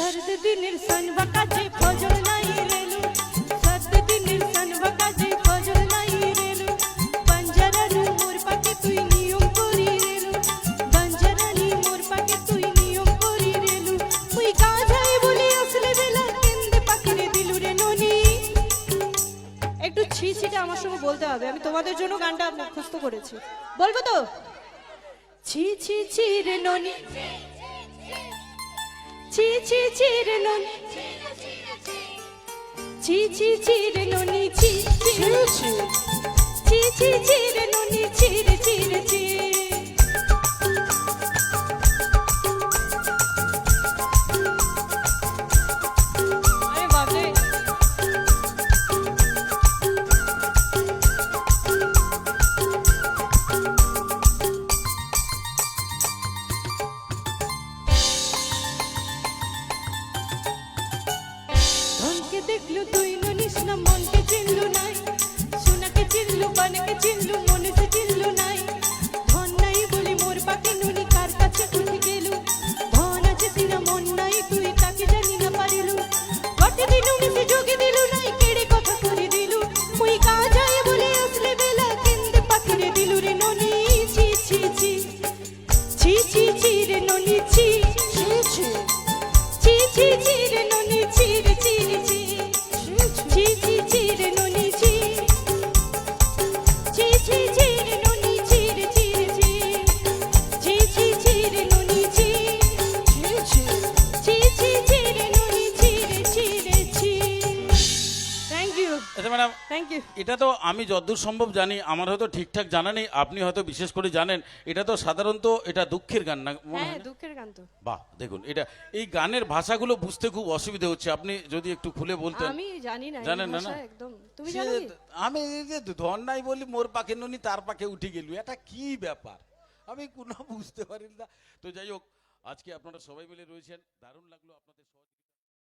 सर्द दिनेर सनवा काजे फजल नाई रेलु सर्द दिनेर सनवा काजे फजल नाई रेलु बंजारानु मोर पाके तुई नियम करी रेलु बंजारानी मोर पाके तुई नियम करी रेलु मुई काजाई बोली असले बेला केंदे पाकिरे दिलु रे ननी একটু ছি ছিটা আমার সঙ্গে বলতে হবে আমি তোমাদের জন্য গানটা মুখস্থ করেছি বলবো তো ছি ছি ছি রে ননি ছি ছি ছি রে ননি ছি ছি ছি রে ননি ছি ছি ছি ছি ছি রে ননি ছি রে ছি রে ছি আরে বাপ রে ধনকে দেখলু তুই ননিস না মনকে চিনলু নাই সোনাকে চিনলু বানকে চিনলু মনেতে চিনলু নাই ধন নাই বলি মোর পাকে নুনি কার কাছে উঠে গেলু ধন আছে সিনা মন নাই তুই তাকে জানি না পারিলু গটে দিন উনিসে যোগে দিলু নাই কেড়ে কথা করে দিলু মুই কাজায় বলে আসলে বেলা কেন্দে পাখিরে দিলু রে ননি ছি ছি ছি ছি ছি ছি রে ননি ছি ছি ছি ছি ছি ছি রে ননি ছি রে ছি রে ছি ছি ছি ছি রে ননি ছি ছি ছি ছি রে ননি ছি রে ছি রে ছি ছি ছি ছি রে ননি ছি ছি ছি ছি রে ননি ছি রে ছি রে ছি থ্যাংক ইউ আচ্ছা ম্যাডাম থ্যাংক ইউ এটা তো আমি যতদূর সম্ভব জানি আমার হয়তো ঠিকঠাক জানা নেই আপনি হয়তো বিশেষ করে জানেন এটা তো সাধারণত এটা দুঃখের গান না মনে হ্যাঁ হয় না? দুঃখের গান তো বাহ দেখুন এটা এই গানের ভাষাগুলো বুঝতে খুব অসুবিধা হচ্ছে আপনি যদি একটু খুলে বলতেন আমি জানি না এই জানেন না, ভাষা না? একদম তুমি সে জানো কি? আমি এই যে ধন নাই বলি মোর পাখে ননি তার পাখে উঠে গেলু এটা কি ব্যাপার আমি কোনো বুঝতে পারি না তো যাই হোক আজকে আপনারা সবাই মিলে রয়েছেন দারুণ লাগলো আপনাদের